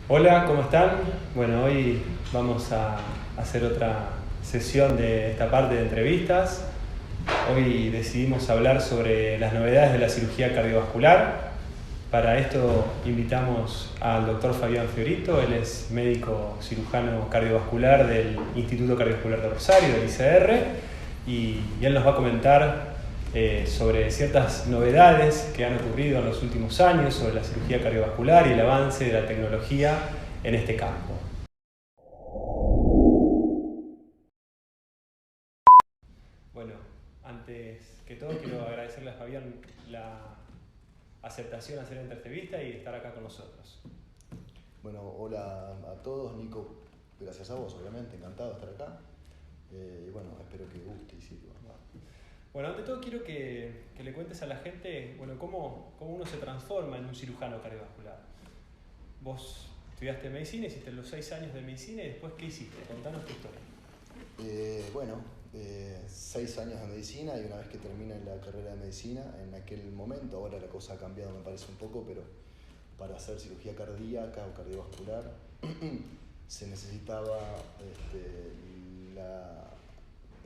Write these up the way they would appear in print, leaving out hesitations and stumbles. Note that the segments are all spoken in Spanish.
Hola, ¿cómo están? Bueno, hoy vamos a hacer otra sesión de esta parte de entrevistas. Hoy decidimos hablar sobre las novedades de la cirugía cardiovascular. Para esto invitamos al doctor Fabián Fiorito. Él es médico cirujano cardiovascular del Instituto Cardiovascular de Rosario, del ICR, y él nos va a comentar sobre ciertas novedades que han ocurrido en los últimos años sobre la cirugía cardiovascular y el avance de la tecnología en este campo. Bueno, antes que todo quiero agradecerle a Fabián la aceptación a hacer esta entrevista y estar acá con nosotros. Bueno, hola a todos, Nico, gracias a vos, obviamente, encantado de estar acá. Y bueno, espero que guste y sirva. Bueno, ante todo quiero que le cuentes a la gente, bueno, cómo uno se transforma en un cirujano cardiovascular. Vos estudiaste medicina, hiciste los 6 años de medicina y después, ¿qué hiciste? Contanos tu historia. 6 años de medicina y una vez que termine la carrera de medicina, en aquel momento, ahora la cosa ha cambiado me parece un poco, pero para hacer cirugía cardíaca o cardiovascular se necesitaba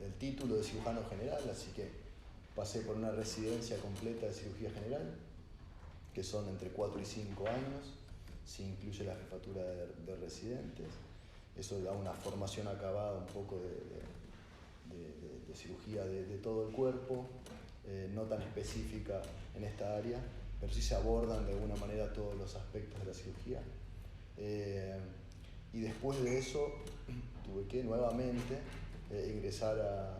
el título de cirujano general, así que pasé por una residencia completa de cirugía general, que son entre 4 y 5 años, si incluye la jefatura de residentes. Eso da una formación acabada un poco de cirugía de todo el cuerpo, no tan específica en esta área, pero sí se abordan de alguna manera todos los aspectos de la cirugía. Y después de eso tuve que nuevamente ingresar a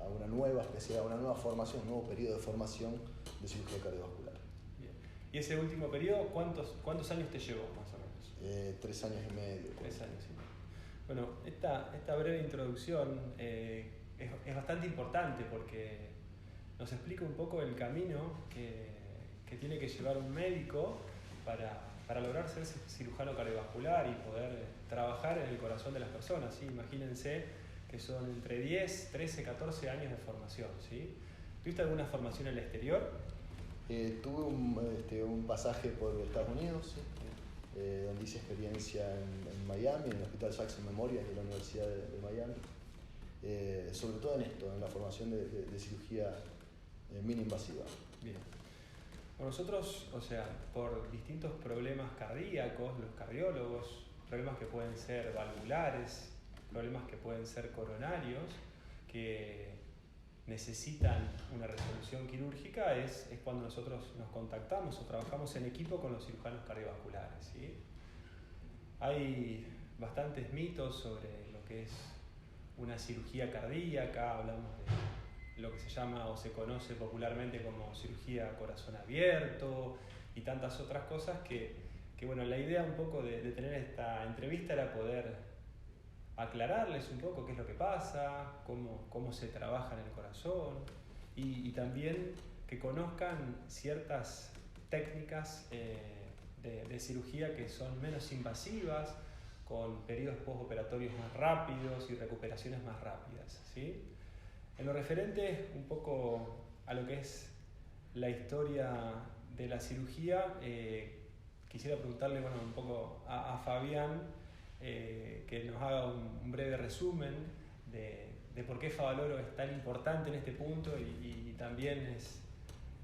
una nueva especialidad, a una nueva formación, un nuevo periodo de formación de cirugía cardiovascular. Bien. ¿Y ese último periodo, cuántos años te llevó más o menos? 3 años y medio. 3 años y medio. Bueno, esta breve introducción es bastante importante porque nos explica un poco el camino que tiene que llevar un médico para lograr ser cirujano cardiovascular y poder trabajar en el corazón de las personas, ¿sí? Imagínense que son entre 10, 13, 14 años de formación, ¿sí? ¿Tuviste alguna formación en el exterior? Tuve un pasaje por Estados Unidos, ¿sí? Donde hice experiencia en Miami, en el Hospital Jackson Memorial de la Universidad de Miami, sobre todo en esto, en la formación de cirugía mini-invasiva. Bien. Bueno, nosotros, por distintos problemas cardíacos, los cardiólogos, problemas que pueden ser valvulares, problemas que pueden ser coronarios, que necesitan una resolución quirúrgica, es cuando nosotros nos contactamos o trabajamos en equipo con los cirujanos cardiovasculares, ¿sí? Hay bastantes mitos sobre lo que es una cirugía cardíaca. Hablamos de lo que se llama o se conoce popularmente como cirugía corazón abierto y tantas otras cosas que bueno, la idea un poco de tener esta entrevista era poder aclararles un poco qué es lo que pasa, cómo se trabaja en el corazón y también que conozcan ciertas técnicas de cirugía que son menos invasivas, con periodos postoperatorios más rápidos y recuperaciones más rápidas, ¿sí? En lo referente un poco a lo que es la historia de la cirugía, quisiera preguntarle un poco a Fabián que nos haga un breve resumen de por qué Favaloro es tan importante en este punto y también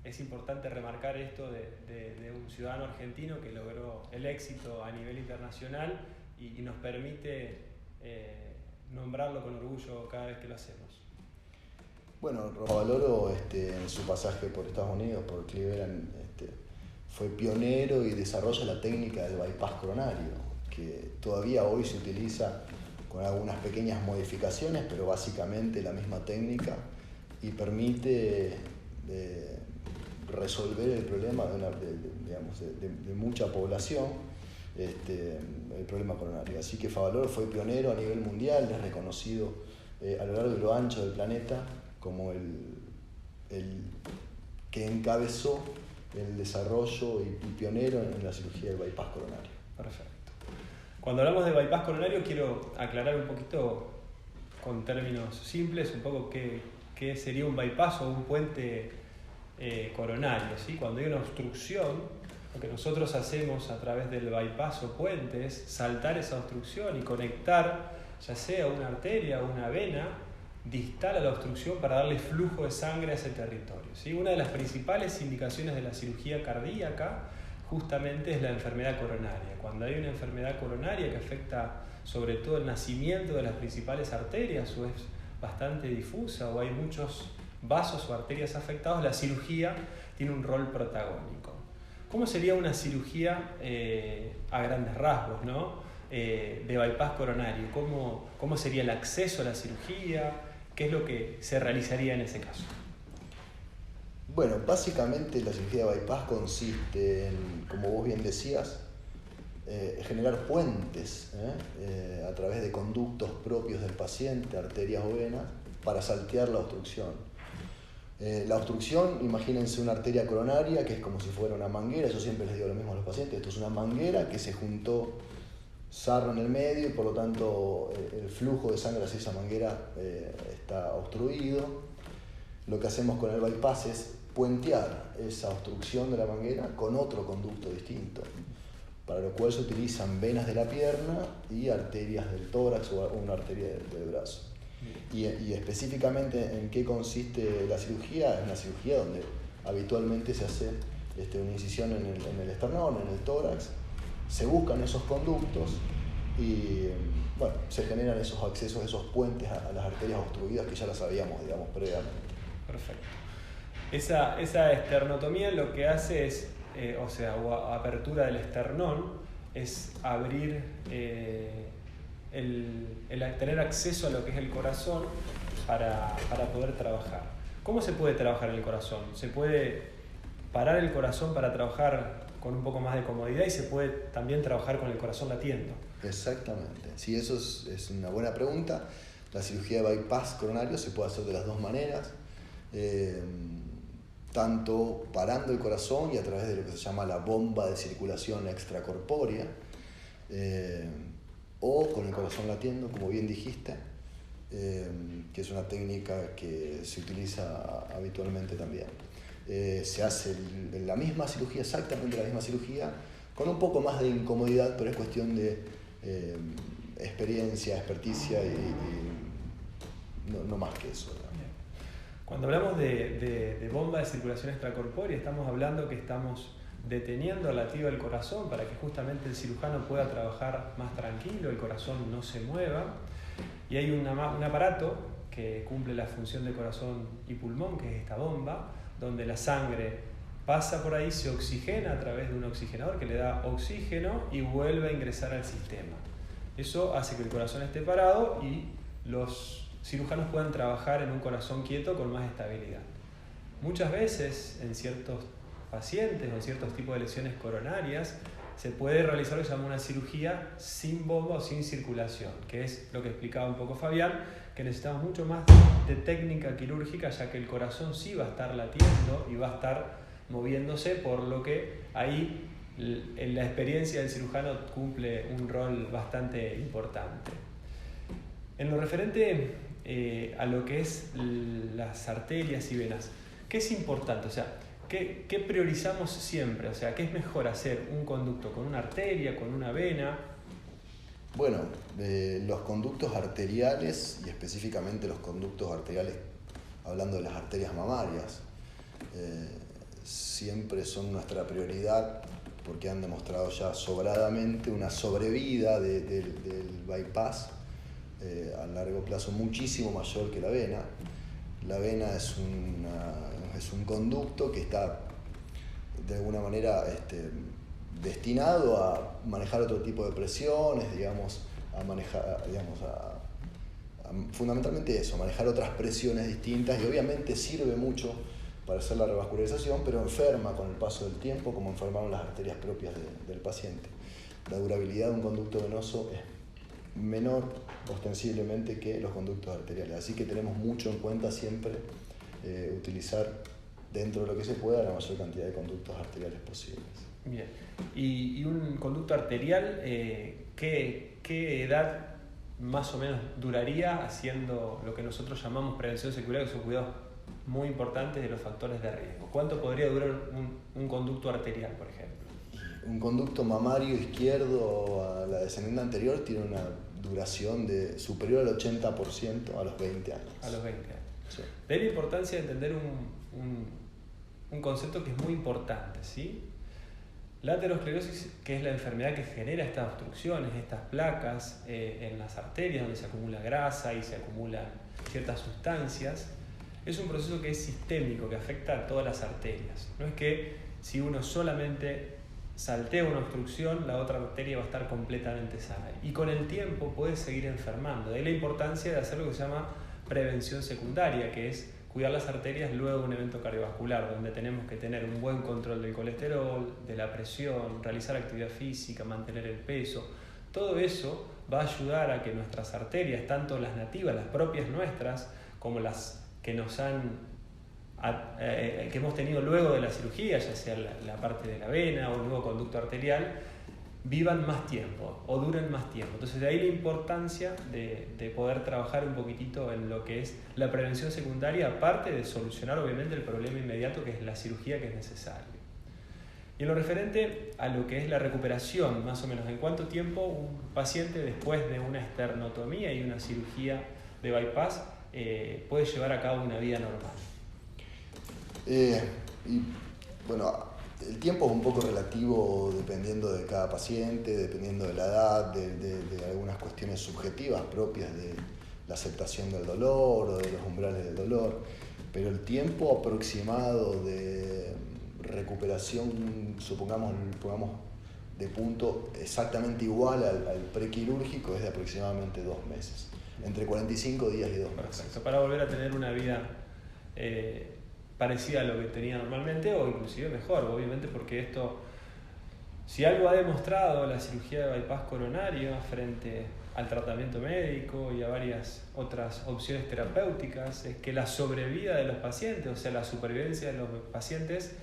es importante remarcar esto de un ciudadano argentino que logró el éxito a nivel internacional y nos permite nombrarlo con orgullo cada vez que lo hacemos. Bueno, Favaloro en su pasaje por Estados Unidos, por Cleveland, fue pionero y desarrolla la técnica del bypass coronario, que todavía hoy se utiliza con algunas pequeñas modificaciones, pero básicamente la misma técnica y permite resolver el problema de mucha población, el problema coronario. Así que Favaloro fue pionero a nivel mundial, es reconocido a lo largo y lo ancho del planeta como el que encabezó el desarrollo y pionero en la cirugía del bypass coronario. Perfecto. Cuando hablamos de bypass coronario quiero aclarar un poquito con términos simples un poco qué sería un bypass o un puente coronario, ¿sí? Cuando hay una obstrucción Lo que nosotros hacemos a través del bypass o puente es saltar esa obstrucción y conectar ya sea una arteria o una vena distal a la obstrucción para darle flujo de sangre a ese territorio, ¿sí? Una de las principales indicaciones de la cirugía cardíaca justamente es la enfermedad coronaria. Cuando hay una enfermedad coronaria que afecta sobre todo el nacimiento de las principales arterias o es bastante difusa o hay muchos vasos o arterias afectados, la cirugía tiene un rol protagónico. ¿Cómo sería una cirugía a grandes rasgos, ¿no? De bypass coronario? ¿Cómo sería el acceso a la cirugía? ¿Qué es lo que se realizaría en ese caso? Bueno, básicamente la cirugía de bypass consiste en, como vos bien decías, generar puentes a través de conductos propios del paciente, arterias o venas, para saltear la obstrucción. La obstrucción, imagínense una arteria coronaria que es como si fuera una manguera. Yo siempre les digo lo mismo a los pacientes: esto es una manguera que se juntó sarro en el medio y por lo tanto el flujo de sangre hacia esa manguera está obstruido. Lo que hacemos con el bypass es puentear esa obstrucción de la manguera con otro conducto distinto, para lo cual se utilizan venas de la pierna y arterias del tórax o una arteria del brazo. Y específicamente en qué consiste la cirugía: es una cirugía donde habitualmente se hace una incisión en el esternón, en el tórax, se buscan esos conductos y bueno, se generan esos accesos, esos puentes a las arterias obstruidas que ya las sabíamos, digamos, previamente. Perfecto. Esa esternotomía lo que hace es, o apertura del esternón, es abrir, tener acceso a lo que es el corazón para poder trabajar. ¿Cómo se puede trabajar el corazón? Se puede parar el corazón para trabajar con un poco más de comodidad y se puede también trabajar con el corazón latiendo. Exactamente. Sí, eso es una buena pregunta. La cirugía de bypass coronario se puede hacer de las dos maneras. Tanto parando el corazón y a través de lo que se llama la bomba de circulación extracorpórea, o con el corazón latiendo, como bien dijiste, que es una técnica que se utiliza habitualmente también. Se hace la misma cirugía, exactamente la misma cirugía, con un poco más de incomodidad, pero es cuestión de experiencia, experticia y no más que eso. Cuando hablamos de bomba de circulación extracorpórea, estamos hablando que estamos deteniendo el latido del corazón para que justamente el cirujano pueda trabajar más tranquilo, el corazón no se mueva. Y hay un aparato que cumple la función de corazón y pulmón, que es esta bomba, donde la sangre pasa por ahí, se oxigena a través de un oxigenador que le da oxígeno y vuelve a ingresar al sistema. Eso hace que el corazón esté parado y los cirujanos puedan trabajar en un corazón quieto con más estabilidad. Muchas veces en ciertos pacientes o en ciertos tipos de lesiones coronarias se puede realizar lo que se llama una cirugía sin bomba o sin circulación, que es lo que explicaba un poco Fabián, que necesitamos mucho más de técnica quirúrgica, ya que el corazón sí va a estar latiendo y va a estar moviéndose, por lo que ahí en la experiencia del cirujano cumple un rol bastante importante. En lo referente a lo que es las arterias y venas, ¿qué es importante? O sea, ¿qué priorizamos siempre? O sea, ¿qué es mejor hacer un conducto con una arteria, con una vena? Bueno, los conductos arteriales, y específicamente los conductos arteriales, hablando de las arterias mamarias, siempre son nuestra prioridad porque han demostrado ya sobradamente una sobrevida del bypass a largo plazo muchísimo mayor que la vena. La vena es un conducto que está de alguna manera destinado a manejar otro tipo de presiones, fundamentalmente eso, manejar otras presiones distintas, y obviamente sirve mucho para hacer la revascularización, pero enferma con el paso del tiempo, como enfermaron las arterias propias del paciente. La durabilidad de un conducto venoso es menor ostensiblemente que los conductos arteriales, así que tenemos mucho en cuenta siempre utilizar dentro de lo que se pueda la mayor cantidad de conductos arteriales posibles. Bien, y un conducto arterial, ¿qué edad más o menos duraría haciendo lo que nosotros llamamos prevención secundaria, que son cuidados muy importantes de los factores de riesgo? ¿Cuánto podría durar un conducto arterial, por ejemplo? un conducto mamario izquierdo a la descendente anterior tiene una duración superior al 80% a los 20 años. A los 20 años. Sí. De ahí la importancia de entender un concepto que es muy importante, ¿sí? La aterosclerosis, que es la enfermedad que genera estas obstrucciones, estas placas en las arterias donde se acumula grasa y se acumulan ciertas sustancias, es un proceso que es sistémico, que afecta a todas las arterias. No es que si uno solamente saltea una obstrucción, la otra arteria va a estar completamente sana. Y con el tiempo puede seguir enfermando. De ahí la importancia de hacer lo que se llama prevención secundaria, que es cuidar las arterias luego de un evento cardiovascular, donde tenemos que tener un buen control del colesterol, de la presión, realizar actividad física, mantener el peso. Todo eso va a ayudar a que nuestras arterias, tanto las nativas, las propias nuestras, como las que que hemos tenido luego de la cirugía, ya sea la parte de la vena o el nuevo conducto arterial, vivan más tiempo o duren más tiempo. Entonces de ahí la importancia de poder trabajar un poquitito en lo que es la prevención secundaria, aparte de solucionar obviamente el problema inmediato que es la cirugía que es necesaria. Y en lo referente a lo que es la recuperación, más o menos, ¿en cuánto tiempo un paciente después de una esternotomía y una cirugía de bypass puede llevar a cabo una vida normal? Bueno, el tiempo es un poco relativo dependiendo de cada paciente, dependiendo de la edad, de algunas cuestiones subjetivas propias de la aceptación del dolor o de los umbrales del dolor, pero el tiempo aproximado de recuperación, supongamos de punto exactamente igual al prequirúrgico, es de aproximadamente 2 meses, entre 45 días y 2 meses. Perfecto, para volver a tener una vida parecida a lo que tenía normalmente o inclusive mejor, obviamente, porque esto, si algo ha demostrado la cirugía de bypass coronario frente al tratamiento médico y a varias otras opciones terapéuticas, es que la sobrevida de los pacientes, o sea, la supervivencia de los pacientes,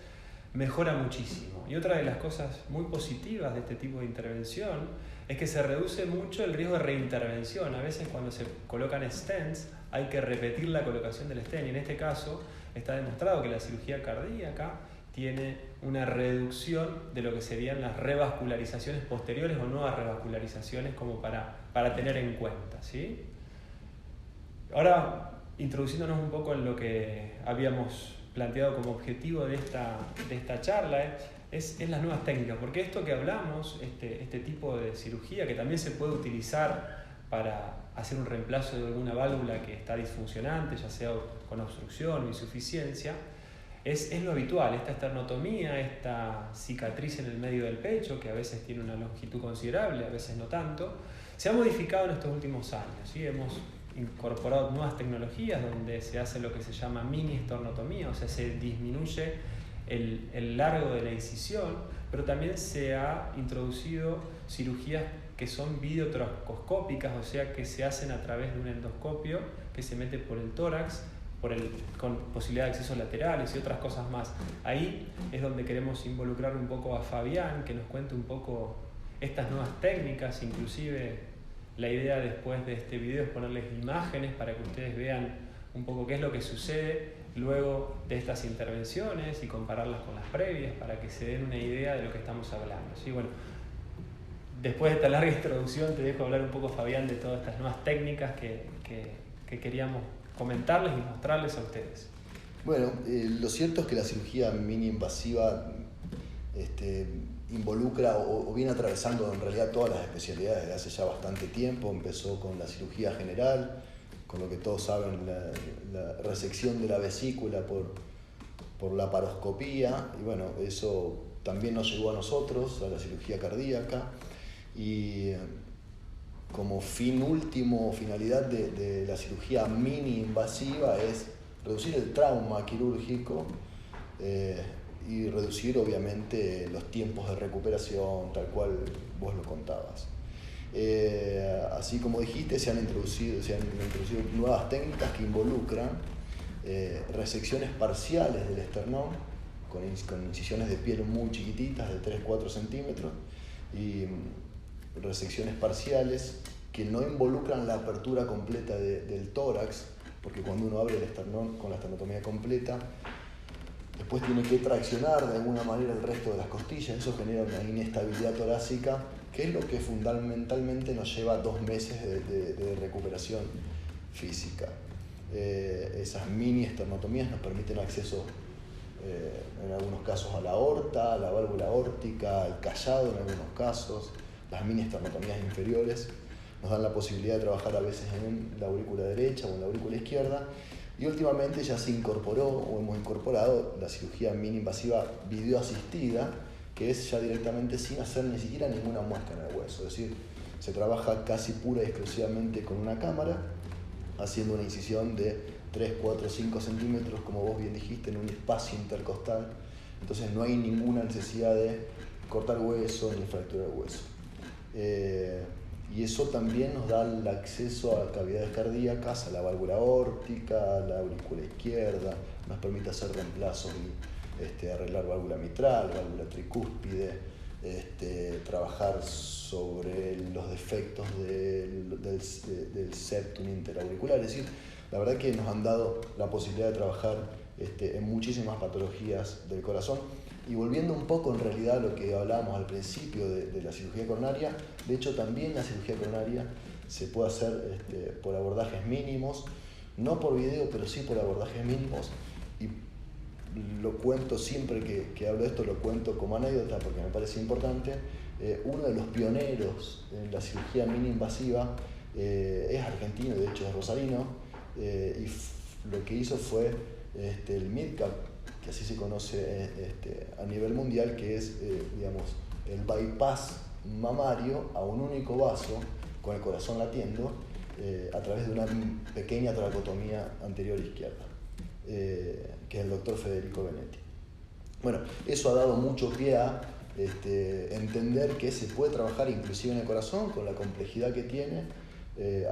mejora muchísimo. Y otra de las cosas muy positivas de este tipo de intervención es que se reduce mucho el riesgo de reintervención. A veces cuando se colocan stents hay que repetir la colocación del stent, y en este caso está demostrado que la cirugía cardíaca tiene una reducción de lo que serían las revascularizaciones posteriores o nuevas revascularizaciones, como para tener en cuenta, ¿sí? Ahora, introduciéndonos un poco en lo que habíamos planteado como objetivo de esta charla, es las nuevas técnicas, porque esto que hablamos, este tipo de cirugía que también se puede utilizar para hacer un reemplazo de alguna válvula que está disfuncionante, ya sea con obstrucción o insuficiencia, es lo habitual. Esta esternotomía, esta cicatriz en el medio del pecho, que a veces tiene una longitud considerable, a veces no tanto, se ha modificado en estos últimos años, ¿sí? Hemos incorporado nuevas tecnologías donde se hace lo que se llama mini esternotomía, o sea, se disminuye el largo de la incisión, pero también se ha introducido cirugías que son videotoracoscópicas, o sea, que se hacen a través de un endoscopio que se mete por el tórax, con posibilidad de accesos laterales y otras cosas más. Ahí es donde queremos involucrar un poco a Fabián, que nos cuente un poco estas nuevas técnicas. Inclusive la idea después de este video es ponerles imágenes para que ustedes vean un poco qué es lo que sucede luego de estas intervenciones y compararlas con las previas para que se den una idea de lo que estamos hablando, ¿sí? Bueno, después de esta larga introducción te dejo hablar un poco, Fabián, de todas estas nuevas técnicas que queríamos comentarles y mostrarles a ustedes. Bueno, lo cierto es que la cirugía mini invasiva involucra o viene atravesando en realidad todas las especialidades desde hace ya bastante tiempo. Empezó con la cirugía general, con lo que todos saben, la resección de la vesícula por la laparoscopía, y bueno, eso también nos llegó a nosotros, a la cirugía cardíaca, y como finalidad de la cirugía mini invasiva es reducir el trauma quirúrgico y reducir obviamente los tiempos de recuperación, tal cual vos lo contabas. Así como dijiste, se han introducido nuevas técnicas que involucran resecciones parciales del esternón con incisiones de piel muy chiquititas de 3-4 centímetros y resecciones parciales que no involucran la apertura completa del tórax, porque cuando uno abre el esternón con la esternotomía completa, después tiene que traccionar de alguna manera el resto de las costillas, eso genera una inestabilidad torácica, que es lo que fundamentalmente nos lleva 2 meses de recuperación física. Esas mini esternotomías nos permiten acceso en algunos casos a la aorta, a la válvula aórtica, al callado en algunos casos. Las mini esternotomías inferiores nos dan la posibilidad de trabajar a veces en la aurícula derecha o en la aurícula izquierda. Y últimamente ya se incorporó o hemos incorporado la cirugía mini invasiva videoasistida, que es ya directamente sin hacer ni siquiera ninguna muesca en el hueso. Es decir, se trabaja casi pura y exclusivamente con una cámara, haciendo una incisión de 3, 4, 5 centímetros, como vos bien dijiste, en un espacio intercostal. Entonces no hay ninguna necesidad de cortar hueso ni fracturar hueso. Y eso también nos da el acceso a cavidades cardíacas, a la válvula aórtica, a la aurícula izquierda, nos permite hacer reemplazos y arreglar válvula mitral, válvula tricúspide, trabajar sobre los defectos del septum interauricular. Es decir, la verdad que nos han dado la posibilidad de trabajar en muchísimas patologías del corazón. Y volviendo un poco en realidad a lo que hablábamos al principio de la cirugía coronaria, de hecho también la cirugía coronaria se puede hacer por abordajes mínimos, no por video, pero sí por abordajes mínimos. Y lo cuento siempre que hablo de esto, lo cuento como anécdota porque me parece importante. Uno de los pioneros en la cirugía mini invasiva es argentino, de hecho es rosarino, y lo que hizo fue el MidCap, que así se conoce a nivel mundial, que es digamos, el bypass mamario a un único vaso con el corazón latiendo a través de una pequeña tracotomía anterior izquierda, que es el doctor Federico Benetti. Bueno, eso ha dado mucho pie a entender que se puede trabajar inclusive en el corazón con la complejidad que tiene,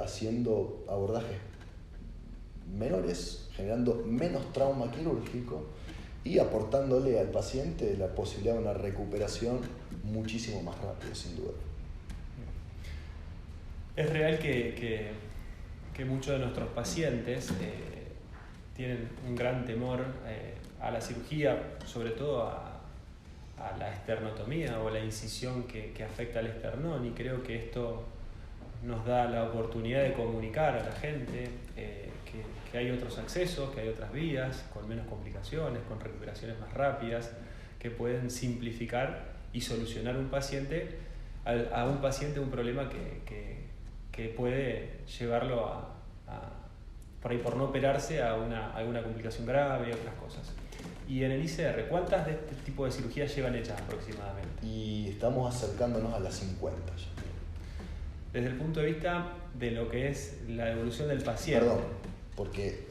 haciendo abordajes menores, generando menos trauma quirúrgico y aportándole al paciente la posibilidad de una recuperación muchísimo más rápida, sin duda. Es real que muchos de nuestros pacientes tienen un gran temor a la cirugía, sobre todo a la esternotomía o la incisión que afecta al esternón, y creo que esto nos da la oportunidad de comunicar a la gente que hay otros accesos, que hay otras vías, con menos complicaciones, con recuperaciones más rápidas, que pueden simplificar y solucionar a un paciente un problema que puede llevarlo por ahí, por no operarse, a alguna complicación grave y otras cosas. Y en el ICR, ¿cuántas de este tipo de cirugías llevan hechas aproximadamente? Y estamos acercándonos a las 50 ya. Desde el punto de vista de lo que es la evolución del paciente. Perdón, porque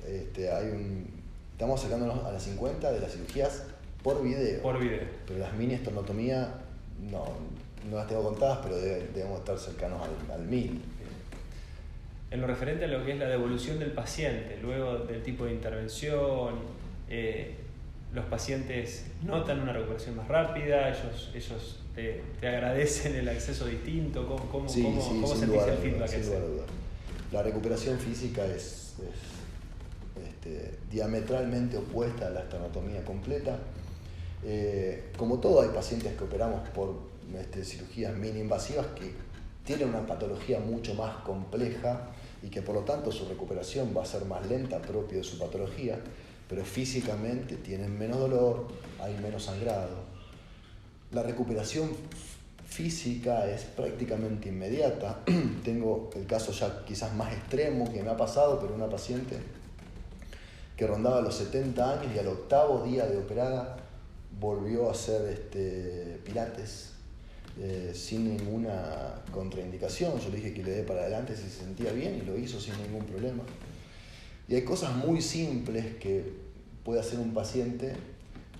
estamos acercándonos a las 50 de las cirugías por video. Por video. Pero las mini esternotomía no las tengo contadas, pero debemos estar cercanos al 1000. En lo referente a lo que es la devolución del paciente, luego del tipo de intervención, los pacientes notan una recuperación más rápida, ellos te agradecen el acceso distinto, ¿cómo Sí, sentís el feedback ese? La recuperación física es diametralmente opuesta a la esternotomía completa. Como todo, hay pacientes que operamos por cirugías mini invasivas que tienen una patología mucho más compleja y que por lo tanto su recuperación va a ser más lenta, propio de su patología, pero físicamente tienen menos dolor, hay menos sangrado. La recuperación física es prácticamente inmediata. Tengo el caso ya quizás más extremo que me ha pasado, pero una paciente que rondaba los 70 años y al 8º día de operada volvió a hacer pilates sin ninguna contraindicación. Yo le dije que le dé para adelante si se sentía bien y lo hizo sin ningún problema. Y hay cosas muy simples que puede hacer un paciente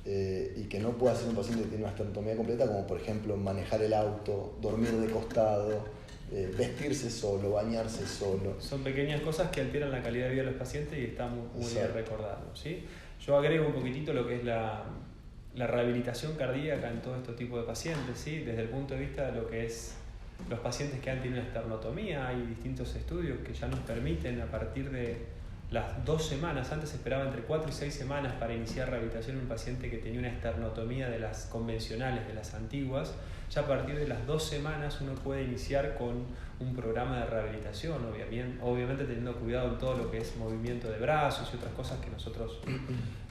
y que no puede hacer un paciente que tiene una esternotomía completa, como por ejemplo manejar el auto, dormir de costado, vestirse solo, bañarse solo. Son pequeñas cosas que alteran la calidad de vida de los pacientes y está muy bien recordado, ¿sí? Yo agrego un poquitito lo que es la rehabilitación cardíaca en todo este tipo de pacientes, ¿sí? Desde el punto de vista de lo que es los pacientes que han tenido esternotomía, hay distintos estudios que ya nos permiten, a partir de las 2 semanas, antes se esperaba entre 4 y 6 semanas para iniciar rehabilitación en un paciente que tenía una esternotomía de las convencionales, de las antiguas. Ya a partir de las 2 semanas uno puede iniciar con un programa de rehabilitación, obviamente teniendo cuidado en todo lo que es movimiento de brazos y otras cosas que nosotros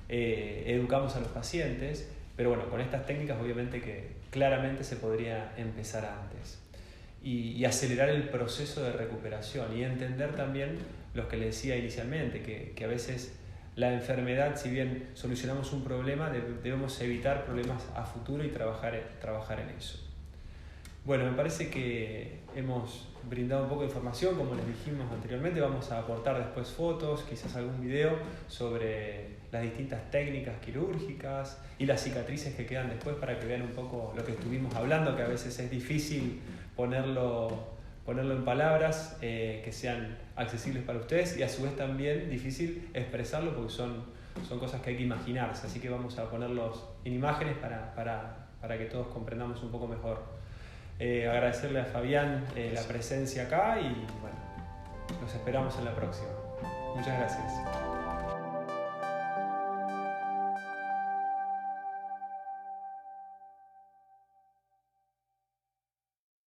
educamos a los pacientes, pero bueno, con estas técnicas obviamente que claramente se podría empezar antes y acelerar el proceso de recuperación y entender también lo que les decía inicialmente, que a veces la enfermedad, si bien solucionamos un problema, debemos evitar problemas a futuro y trabajar en eso. Bueno, me parece que hemos brindado un poco de información, como les dijimos anteriormente. Vamos a aportar después fotos, quizás algún video sobre las distintas técnicas quirúrgicas y las cicatrices que quedan después para que vean un poco lo que estuvimos hablando, que a veces es difícil ponerlo en palabras que sean accesibles para ustedes y a su vez también difícil expresarlo porque son cosas que hay que imaginarse. Así que vamos a ponerlos en imágenes para que todos comprendamos un poco mejor. Agradecerle a Fabián la presencia acá y bueno, los esperamos en la próxima. Muchas gracias.